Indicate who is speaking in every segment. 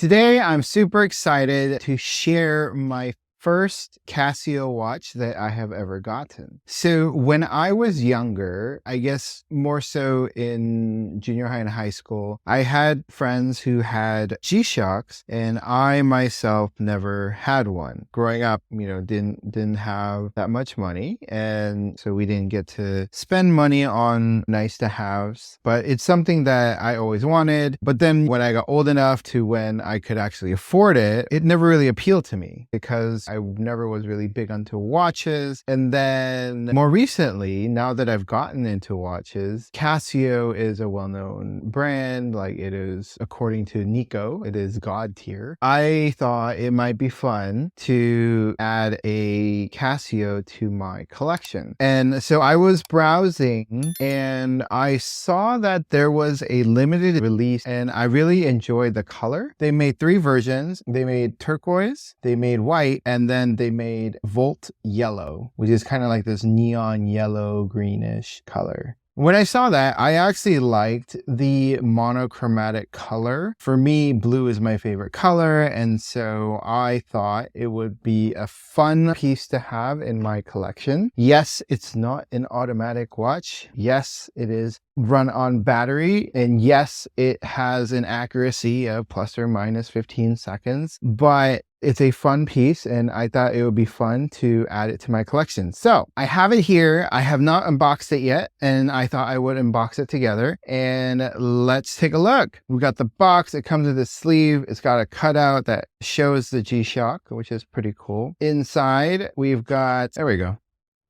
Speaker 1: Today, I'm super excited to share my first Casio watch that I have ever gotten. So when I was younger, I guess more so in junior high and high school, I had friends who had G-Shocks and I myself never had one. Growing up, didn't have that much money, and so we didn't get to spend money on nice to haves, but it's something that I always wanted. But then when I got old enough to when I could actually afford it, it never really appealed to me because I never was really big onto watches. And then more recently, now that I've gotten into watches, Casio is a well-known brand. Like, it is, according to Nico, it is God tier. I thought it might be fun to add a Casio to my collection. And so I was browsing and I saw that there was a limited release and I really enjoyed the color. They made 3 versions. They made turquoise, they made white, and then they made Volt Yellow, which is kind of like this neon yellow greenish color. When I saw that, I actually liked the monochromatic color. For me, blue is my favorite color, and so I thought it would be a fun piece to have in my collection. Yes, it's not an automatic watch. Yes, it is run on battery, and yes, it has an accuracy of plus or minus 15 seconds, but it's a fun piece and I thought it would be fun to add it to my collection. So I have it here. I have not unboxed it yet, and I thought I would unbox it together, and let's take a look. We got the box. It comes with a sleeve. It's got a cutout that shows the G-Shock, which is pretty cool. Inside we've got, there we go.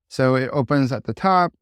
Speaker 1: So it opens at the top.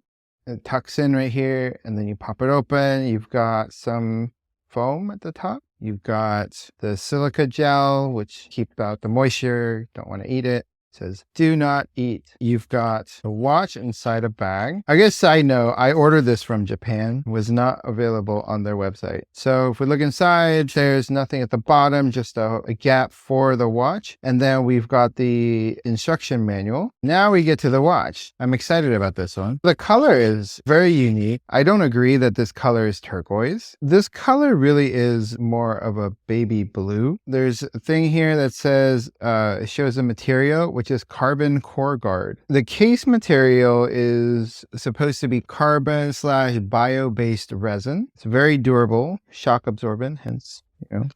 Speaker 1: It tucks in right here, and then you pop it open. You've got some foam at the top. You've got the silica gel, which keeps out the moisture. Don't want to eat it. It says, do not eat. You've got a watch inside a bag. I guess side note, I ordered this from Japan. It was not available on their website. So if we look inside, there's nothing at the bottom, just a gap for the watch. And then we've got the instruction manual. Now we get to the watch. I'm excited about this one. The color is very unique. I don't agree that this color is turquoise. This color really is more of a baby blue. There's a thing here that says, it shows the material, which is carbon core guard. The case material is supposed to be carbon / bio-based resin. It's very durable, shock absorbent, hence,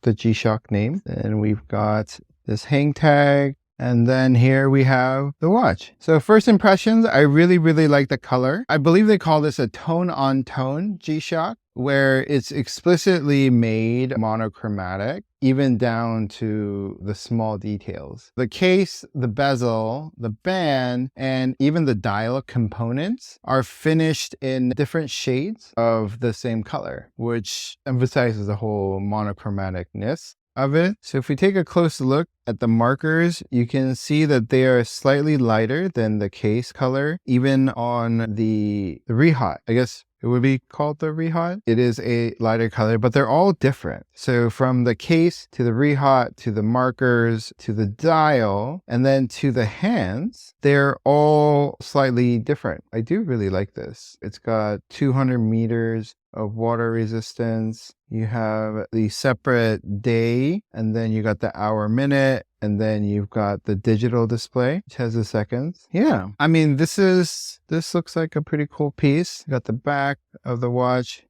Speaker 1: the G-Shock name. And we've got this hang tag. And then here we have the watch. So first impressions, I really like the color. I believe they call this a tone-on-tone G-Shock, where it's explicitly made monochromatic, even down to the small details. The case, the bezel, the band, and even the dial components are finished in different shades of the same color, which emphasizes the whole monochromaticness of it. So if we take a close look at the markers, you can see that they are slightly lighter than the case color, even on the Rehot. I guess it would be called the Rehot. It is a lighter color, but they're all different. So from the case to the Rehot to the markers to the dial and then to the hands, they're all slightly different. I do really like this. It's got 200 meters of water resistance. You have the separate day, and then you got the hour minute, and then you've got the digital display, which has the seconds. Yeah, I mean, this looks like a pretty cool piece. Got the back of the watch.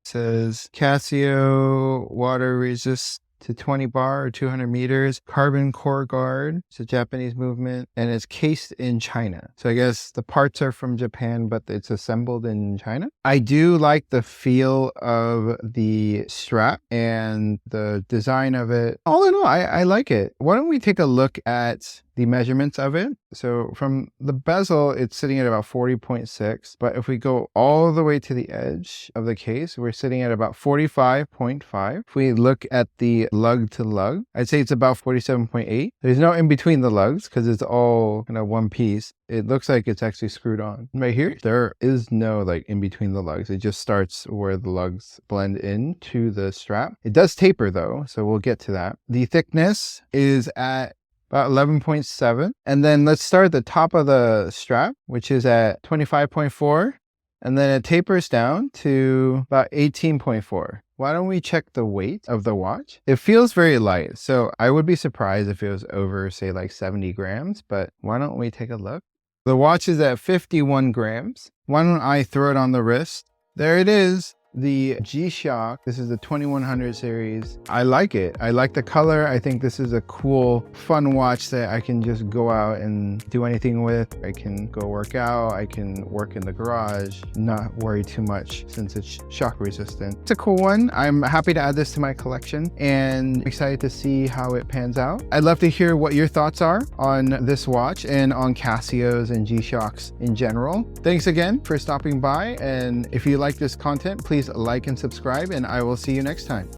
Speaker 1: It says Casio water resist to 20 bar or 200 meters, carbon core guard. It's a Japanese movement, and it's cased in China. So I guess the parts are from Japan, but it's assembled in China. I do like the feel of the strap and the design of it. All in all, I like it. Why don't we take a look at the measurements of it? So from the bezel, it's sitting at about 40.6, but if we go all the way to the edge of the case, we're sitting at about 45.5. If we look at the lug to lug, I'd say it's about 47.8. There's no in between the lugs because it's all kind of one piece. It looks like it's actually screwed on. Right here, there is no like in between the lugs. It just starts where the lugs blend into the strap. It does taper though, so we'll get to that. The thickness is at about 11.7. And then let's start at the top of the strap, which is at 25.4. And then it tapers down to about 18.4. why don't we check the weight of the watch? It feels very light, so I would be surprised if it was over, say, like 70 grams, but why don't we take a look? The watch is at 51 grams. Why don't I throw it on the wrist? There it is. The G-Shock. This is the 2100 series. I like it. I like the color. I think this is a cool, fun watch that I can just go out and do anything with. I can go work out. I can work in the garage, not worry too much since it's shock resistant. It's a cool one. I'm happy to add this to my collection and excited to see how it pans out. I'd love to hear what your thoughts are on this watch and on Casios and G-Shocks in general. Thanks again for stopping by. And if you like this content, please like and subscribe, and I will see you next time.